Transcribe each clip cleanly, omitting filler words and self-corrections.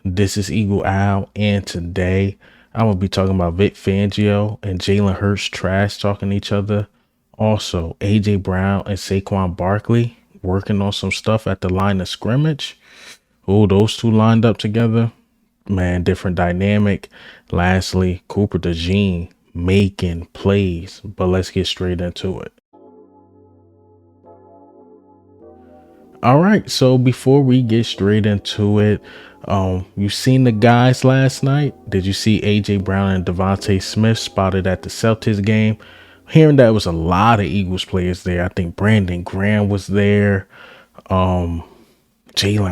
This is Eagle Owl, and today I'm gonna be talking about Vic Fangio and Jalen Hurts trash talking each other. Also, AJ Brown and Saquon Barkley working on some stuff at the line of scrimmage. Oh, those two lined up together, man, different dynamic. Lastly, Cooper Dejean making plays, but let's get straight into it. All right, so before we get straight into it, you seen the guys last night? Did you see AJ Brown and Devontae Smith spotted at the Celtics game? Hearing that was a lot of Eagles players there. I think Brandon Graham was there, Jalen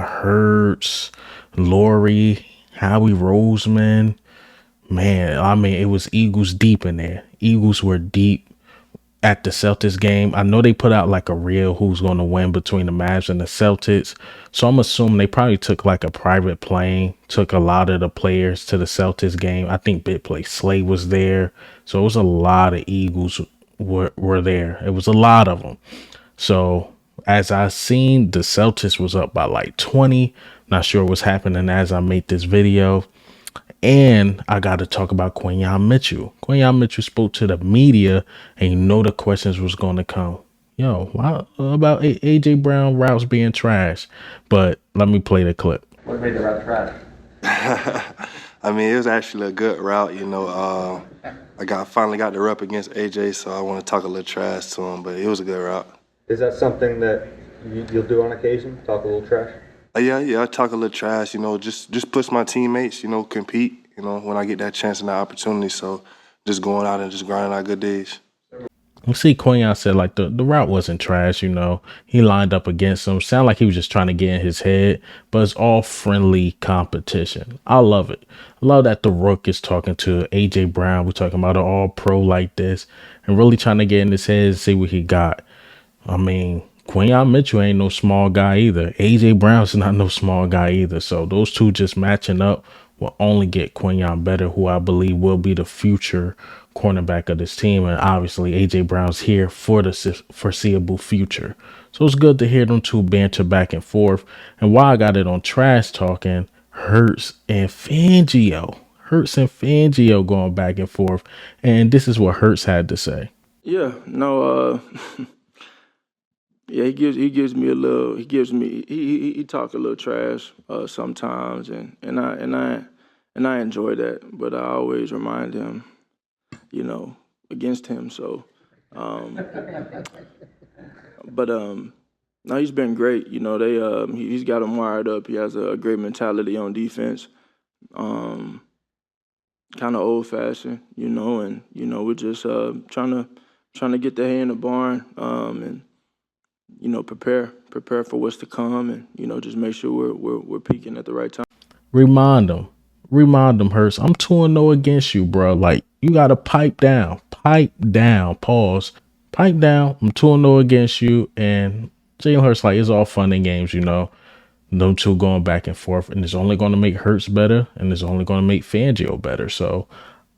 Hurts, Laurie, Howie Roseman. Man, I mean, it was Eagles deep in there. Eagles were deep at the Celtics game. I know they put out like a reel who's going to win between the Mavs and the Celtics. So I'm assuming they probably took like a private plane, took a lot of the players to the Celtics game. I think Big Play Slay was there. So it was a lot of Eagles were there. It was a lot of them. So as I seen, the Celtics was up by like 20. Not sure what's happening as I made this video. And I got to talk about Quinyon Mitchell. Quinyon Mitchell spoke to the media, and you know the questions was going to come. Yo, why about AJ Brown routes being trash? But let me play the clip. What made the route trash? I mean, it was actually a good route, I finally got the rep against AJ, so I want to talk a little trash to him, but it was a good route. Is that something that you'll do on occasion? Talk a little trash? Yeah, I talk a little trash, just push my teammates, compete, when I get that chance and that opportunity. So just going out and just grinding out good days. You see, Quinyon said like the route wasn't trash, He lined up against him. Sound like he was just trying to get in his head, but it's all friendly competition. I love it. I love that the Rook is talking to AJ Brown. We're talking about an all pro like this and really trying to get in his head and see what he got. I mean, Quinyon Mitchell ain't no small guy either. AJ Brown's not no small guy either. So those two just matching up will only get Quinyon better, who I believe will be the future cornerback of this team. And obviously AJ Brown's here for the foreseeable future. So it's good to hear them two banter back and forth. And why I got it on trash talking, Hurts and Fangio. Hurts and Fangio going back and forth. And this is what Hurts had to say. Yeah, no, yeah, he talk a little trash sometimes, and I enjoy that, but I always remind him, against him. So, but no, he's been great. He's got him wired up. He has a great mentality on defense. Kind of old fashioned, and we're just trying to get the hay in the barn, and prepare for what's to come, and just make sure we're peaking at the right time. Remind them, Hurts. I'm 2-0 against you, bro. Like, you gotta pipe down, pause, pipe down. I'm 2-0 against you, and Jalen Hurts, like, it's all fun and games, Them two going back and forth, and it's only going to make Hurts better, and it's only going to make Fangio better. So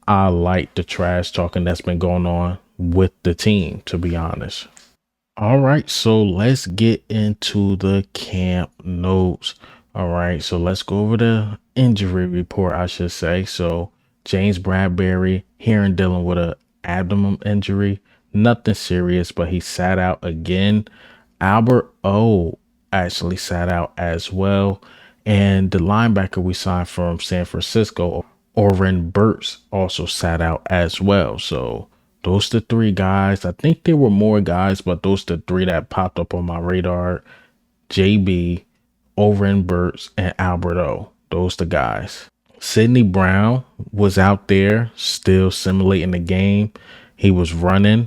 I like the trash talking that's been going on with the team, to be honest. All right, so let's get into the camp notes. All right, so let's go over the injury report, I should say. So James Bradbury here and dealing with a abdomen injury. Nothing serious, but he sat out again. Albert O actually sat out as well. And the linebacker we signed from San Francisco, Oren Burks, also sat out as well. So those the three guys. I think there were more guys, but those the three that popped up on my radar. JB, Oren Burks, and Albert O. Those the guys. Sidney Brown was out there still simulating the game. He was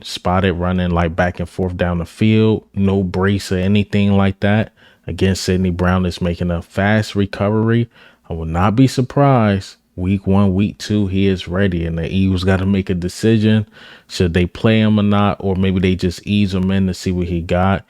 spotted running like back and forth down the field. No brace or anything like that. Again, Sidney Brown is making a fast recovery. I will not be surprised. Week 1, week 2, he is ready, and the Eagles got to make a decision. Should they play him or not, or maybe they just ease him in to see what he got.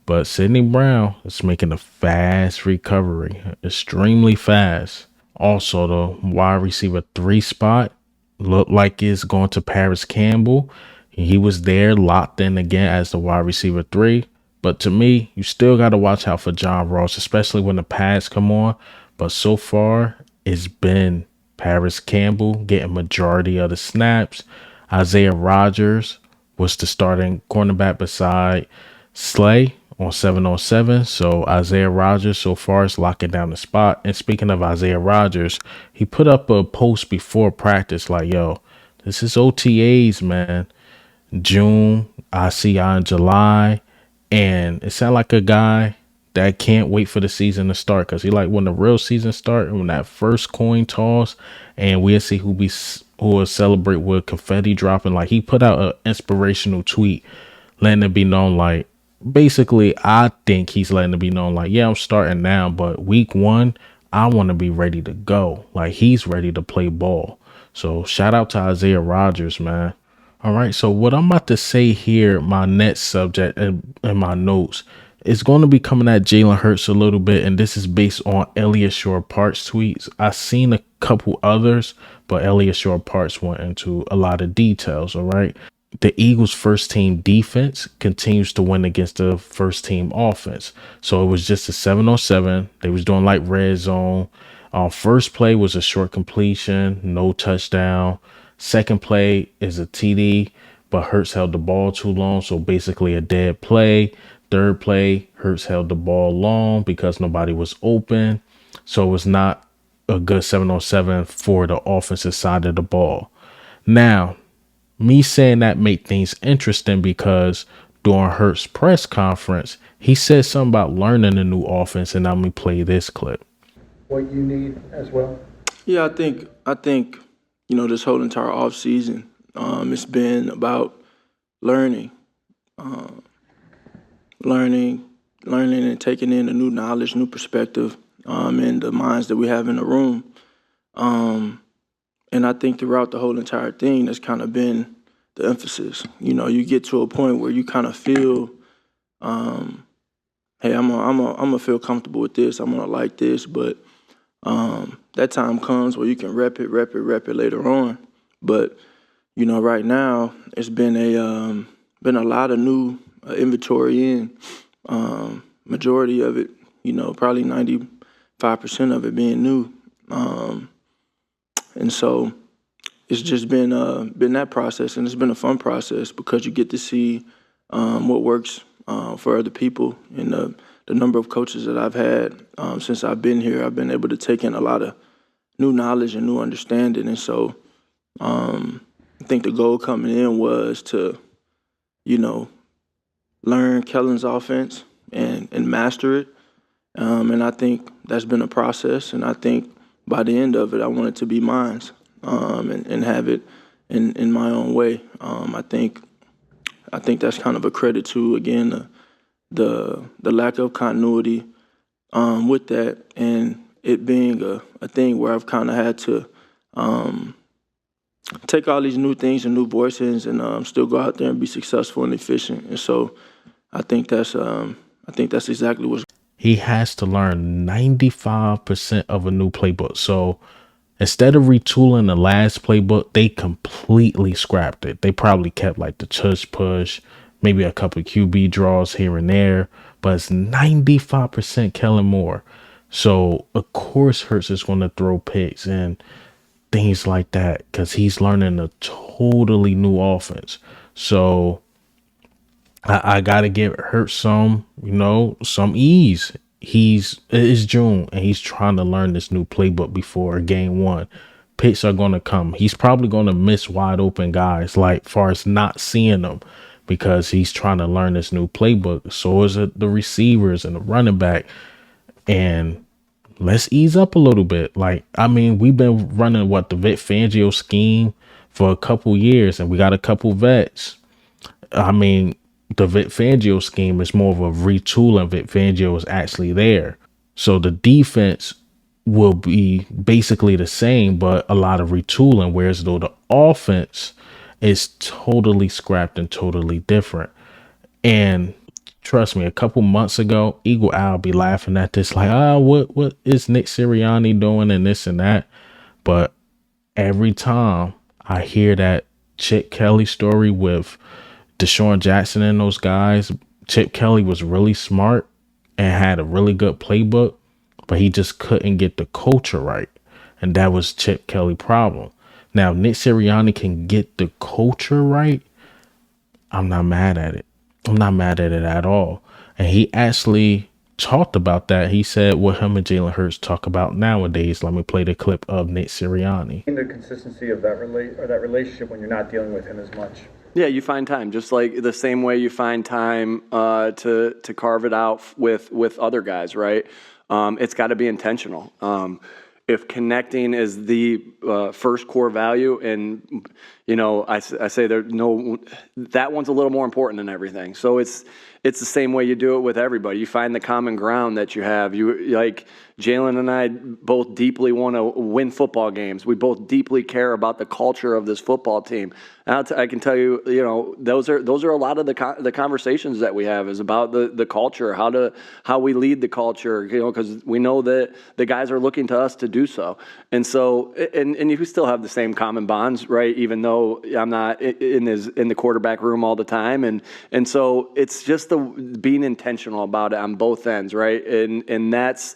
But Sidney Brown is making a fast recovery, extremely fast. Also, the wide receiver 3 spot looked like it's going to Paris Campbell. He was there locked in again as the wide receiver 3. But to me, you still got to watch out for John Ross, especially when the pads come on. But so far, it's been Paris Campbell getting majority of the snaps. Isaiah Rodgers was the starting cornerback beside Slay on 7-on-7. So Isaiah Rodgers so far is locking down the spot. And speaking of Isaiah Rodgers, he put up a post before practice like, yo, this is OTAs, man. June, I see y'all in July. And it sounded like a guy that can't wait for the season to start, because he like when the real season start, when that first coin toss, and we'll see who will celebrate with confetti dropping. Like, he put out an inspirational tweet letting it be known, like, basically, I think he's letting it be known, like, yeah, I'm starting now, but week 1 I want to be ready to go. Like, he's ready to play ball. So shout out to Isaiah Rodgers, man. All right, so what I'm about to say here, my next subject and my notes, is going to be coming at Jalen Hurts a little bit, and this is based on Elliot Shore Parks tweets. I've seen a couple others, but Elliot Shore Parks went into a lot of details, all right? The Eagles' first team defense continues to win against the first team offense. So it was just a 7-on-7. They was doing like red zone. First play was a short completion, no touchdown. Second play is a TD, but Hurts held the ball too long, so basically a dead play. Third play, Hurts held the ball long because nobody was open, so it was not a good 7-on-7 for the offensive side of the ball. Now, me saying that make things interesting because during Hurts' press conference, he said something about learning a new offense, and I'm going to play this clip. What you need as well? Yeah, I think this whole entire off season, it's been about learning, learning, and taking in a new knowledge, new perspective, in the minds that we have in the room. And I think throughout the whole entire thing, that's kind of been the emphasis. You get to a point where you kind of feel, hey, I'm gonna feel comfortable with this. I'm gonna like this, but that time comes where you can rep it later on. But right now it's been a lot of new inventory in. Majority of it, probably 95% of it being new. And so it's just been that process, and it's been a fun process because you get to see what works for other people. And the number of coaches that I've had since I've been here, I've been able to take in a lot of new knowledge and new understanding. And so I think the goal coming in was to, learn Kellen's offense and master it. And I think that's been a process. And I think by the end of it, I want it to be mine and have it in my own way. I think that's kind of a credit to, again, the lack of continuity with that, and it being a thing where I've kind of had to take all these new things and new voices and still go out there and be successful and efficient. And so I think that's exactly what's. He has to learn 95% of a new playbook. So instead of retooling the last playbook, they completely scrapped it. They probably kept like the tush push, maybe a couple QB draws here and there, but it's 95% Kellen Moore. So of course Hurts is going to throw picks and things like that because he's learning a totally new offense. So I gotta give Hurts some ease. It's June and he's trying to learn this new playbook before game 1. Picks are gonna come. He's probably gonna miss wide open guys, like far as not seeing them, because he's trying to learn this new playbook. So is it the receivers and the running back. And let's ease up a little bit. Like, I mean, we've been running the Vic Fangio scheme for a couple years, and we got a couple vets. I mean, the Vic Fangio scheme is more of a retooling. Vic Fangio is actually there. So the defense will be basically the same, but a lot of retooling, whereas though the offense is totally scrapped and totally different. And trust me, a couple months ago, Eagle Owl be laughing at this like, what is Nick Sirianni doing and this and that? But every time I hear that Chip Kelly story with Deshaun Jackson and those guys, Chip Kelly was really smart and had a really good playbook, but he just couldn't get the culture right. and that was Chip Kelly's problem. Now, if Nick Sirianni can get the culture right, I'm not mad at it. I'm not mad at it at all. And he actually talked about that. He said what him and Jalen Hurts talk about nowadays. Let me play the clip of Nick Sirianni. The consistency of that relationship when you're not dealing with him as much. Yeah, you find time, just like the same way you find time to carve it out with other guys, right? It's got to be intentional. If connecting is the first core value, and I say that one's a little more important than everything. So it's the same way you do it with everybody. You find the common ground that you have. You like Jalen and I both deeply want to win football games. We both deeply care about the culture of this football team. And I can tell you, those are a lot of the conversations that we have is about the culture, how we lead the culture, because we know that the guys are looking to us to do so. And so, and you still have the same common bonds, right? Even though I'm not in the quarterback room all the time. And so it's just being intentional about it on both ends, right? And that's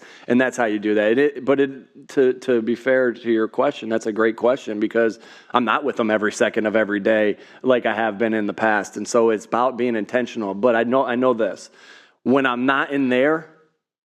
how you do that. But to be fair to your question, that's a great question, because I'm not with them every second of every day like I have been in the past. And so it's about being intentional. But I know this. When I'm not in there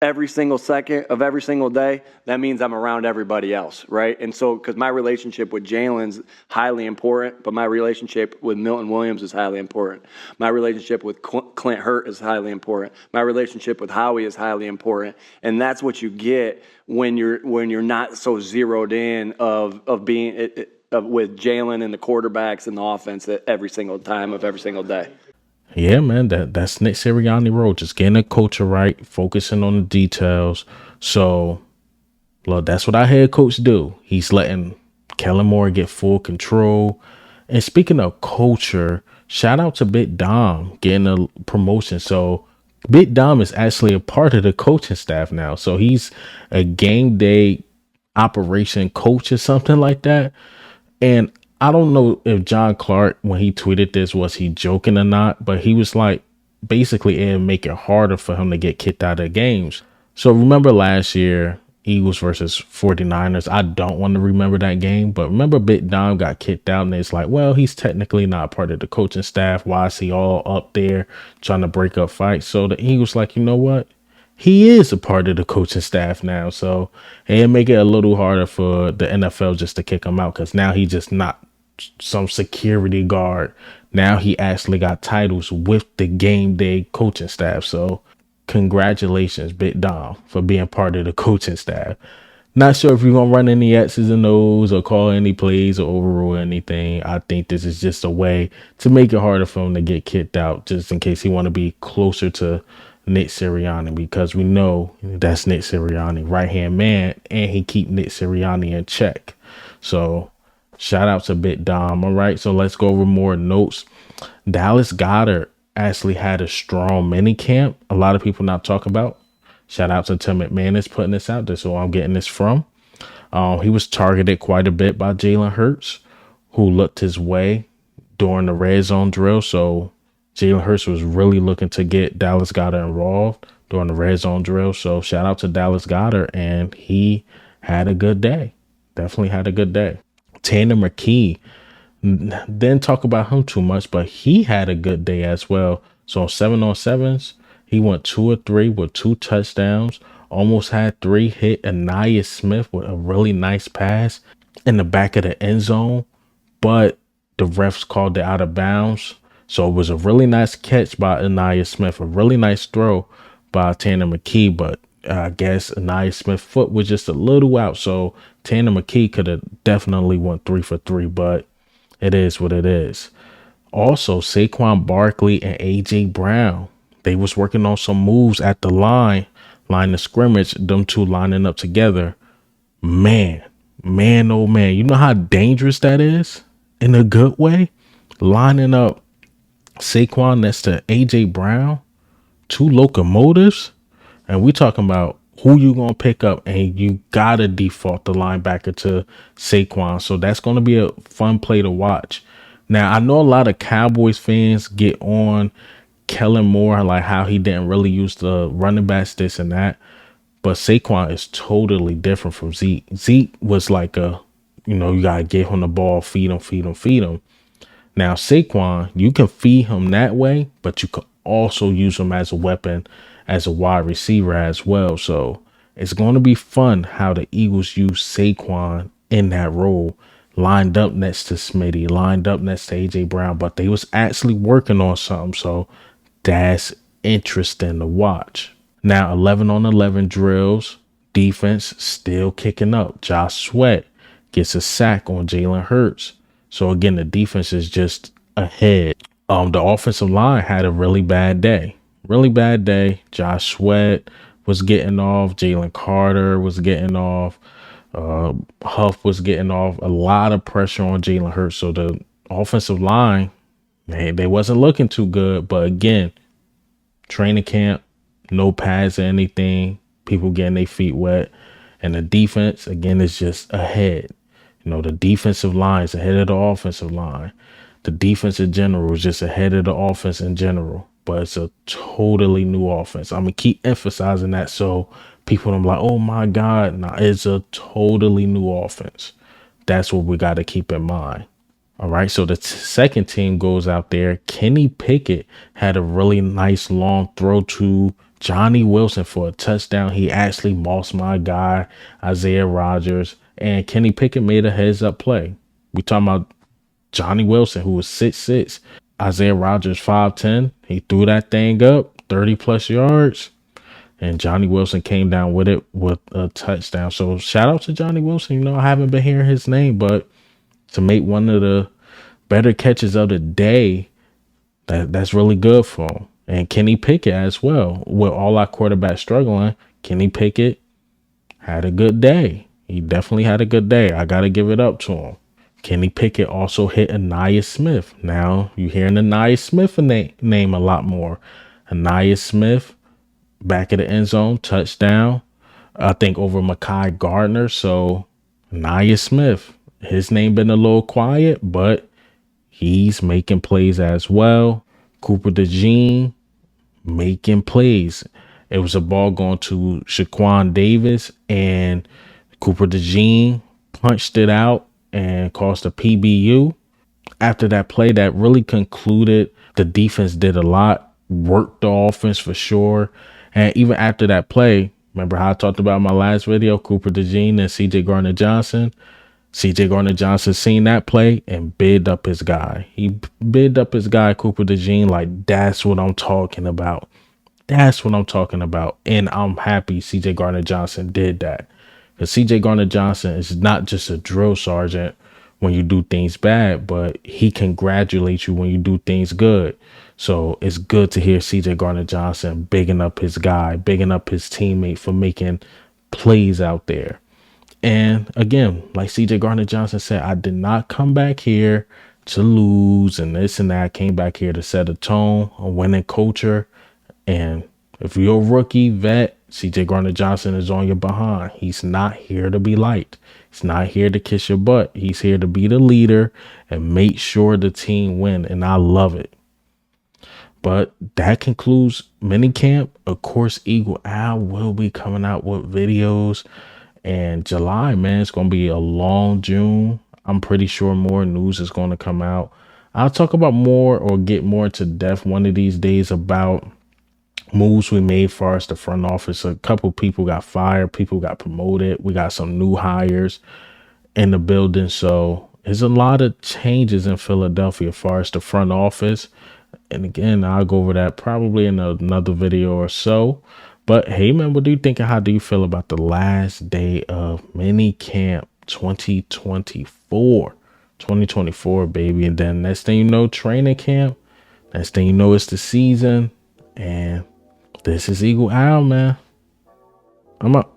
every single second of every single day, that means I'm around everybody else, right? And so, because my relationship with Jalen's highly important, but my relationship with Milton Williams is highly important. My relationship with Clint Hurt is highly important. My relationship with Howie is highly important. And that's what you get when you're not so zeroed in of being with Jalen and the quarterbacks and the offense every single time of every single day. Yeah, man, that's Nick Sirianni role. Just getting the culture right, focusing on the details. So, look, that's what our head coach do. He's letting Kellen Moore get full control. And speaking of culture, shout out to Big Dom getting a promotion. So, Big Dom is actually a part of the coaching staff now. So, he's a game day operation coach or something like that. And I don't know if John Clark, when he tweeted this, was he joking or not, but he was like, basically it'd make it harder for him to get kicked out of games. So remember last year, Eagles versus 49ers. I don't want to remember that game, but remember Big Dom got kicked out, and it's like, well, he's technically not part of the coaching staff. Why is he all up there trying to break up fights? So the Eagles like, you know what? He is a part of the coaching staff now. So it'll make it a little harder for the NFL just to kick him out, because now he's just not some security guard. Now he actually got titles with the game day coaching staff. So congratulations, Big Dom, for being part of the coaching staff. Not sure if you're going to run any X's and O's or call any plays or overrule anything. I think this is just a way to make it harder for him to get kicked out, just in case he want to be closer to Nick Sirianni, because we know that's Nick Sirianni, right-hand man, and he keep Nick Sirianni in check. So shout out to Big Dom. All right, so let's go over more notes. Dallas Goedert actually had a strong minicamp. A lot of people not talk about. Shout out to Tim McManus putting this out there, so I'm getting this from. He was targeted quite a bit by Jalen Hurts, who looked his way during the red zone drill. So Jalen Hurts was really looking to get Dallas Goedert involved during the red zone drill. So shout out to Dallas Goedert, and he had a good day. Definitely had a good day. Tanner McKee, didn't talk about him too much, but he had a good day as well. So on 7-on-7s, he went 2 of 3 with 2 touchdowns. Almost had 3. Hit Anaya Smith with a really nice pass in the back of the end zone, but the refs called it out of bounds. So it was a really nice catch by Anaya Smith, a really nice throw by Tanner McKee, but I guess Anaya Smith's foot was just a little out. So Tanner McKee could have definitely went 3 for 3, but it is what it is. Also, Saquon Barkley and A.J. Brown, they was working on some moves at the line of scrimmage, them two lining up together. Man, oh man, you know how dangerous that is in a good way? Lining up Saquon next to A.J. Brown, 2 locomotives, and we talking about who you gonna pick up, and you gotta default the linebacker to Saquon. So that's gonna be a fun play to watch. Now, I know a lot of Cowboys fans get on Kellen Moore, like how he didn't really use the running backs, this and that. But Saquon is totally different from Zeke. Zeke was like you gotta give him the ball, feed him, feed him, feed him. Now Saquon, you can feed him that way, but you can also use him as a weapon, as a wide receiver as well. So it's going to be fun how the Eagles use Saquon in that role, lined up next to Smitty, lined up next to AJ Brown, but they was actually working on something. So that's interesting to watch. Now 11 on 11 drills, defense still kicking up. Josh Sweat gets a sack on Jalen Hurts. So again, the defense is just ahead. The offensive line had a really bad day. Really bad day. Josh Sweat was getting off. Jalen Carter was getting off. Huff was getting off. A lot of pressure on Jalen Hurts. So the offensive line, they wasn't looking too good. But again, training camp, no pads or anything. People getting their feet wet. And the defense, again, is just ahead. The defensive line is ahead of the offensive line. The defense in general is just ahead of the offense in general. But it's a totally new offense. I'm going to keep emphasizing that so people don't be like, oh my God. Nah, it's a totally new offense. That's what we got to keep in mind. All right, so the second team goes out there. Kenny Pickett had a really nice long throw to Johnny Wilson for a touchdown. He actually mossed my guy, Isaiah Rodgers, and Kenny Pickett made a heads-up play. We talking about Johnny Wilson, who was 6'6", Isaiah Rodgers 5'10". He threw that thing up, 30-plus yards, and Johnny Wilson came down with it with a touchdown. So shout out to Johnny Wilson. I haven't been hearing his name, but to make one of the better catches of the day, that's really good for him. And Kenny Pickett as well. With all our quarterbacks struggling, Kenny Pickett had a good day. He definitely had a good day. I got to give it up to him. Kenny Pickett also hit Aniyah Smith. Now you're hearing Aniyah Smith name a lot more. Aniyah Smith, back of the end zone, touchdown. I think over Mekhi Gardner. So Aniyah Smith, his name been a little quiet, but he's making plays as well. Cooper Dejean making plays. It was a ball going to Shaquan Davis, and Cooper Dejean punched it out and caused a PBU. After that play, that really concluded. The defense did a lot, worked the offense for sure. And even after that play, remember how I talked about in my last video, Cooper Dejean and CJ Gardner-Johnson? CJ Gardner-Johnson seen that play and bid up his guy. He bid up his guy, Cooper Dejean, like, that's what I'm talking about. That's what I'm talking about. And I'm happy CJ Gardner-Johnson did that. Because CJ Gardner-Johnson is not just a drill sergeant when you do things bad, but he congratulates you when you do things good. So it's good to hear CJ Gardner-Johnson bigging up his guy, bigging up his teammate for making plays out there. And again, like CJ Gardner-Johnson said, I did not come back here to lose and this and that. I came back here to set a tone, a winning culture. And if you're a rookie vet, CJ Gardner-Johnson is on your behind. He's not here to be liked. He's not here to kiss your butt. He's here to be the leader and make sure the team win. And I love it. But that concludes minicamp. Of course, Eagle Owl will be coming out with videos. And July, man, it's going to be a long June. I'm pretty sure more news is going to come out. I'll talk about more or get more into depth one of these days about moves we made for us, the front office. A couple people got fired. People got promoted. We got some new hires in the building. So there's a lot of changes in Philadelphia as far as the front office. And again, I'll go over that probably in another video or so. But hey, man, what do you think and how do you feel about the last day of minicamp 2024? 2024, baby. And then next thing you know, training camp. Next thing you know, it's the season. And this is Eagle Owl, man. I'm up.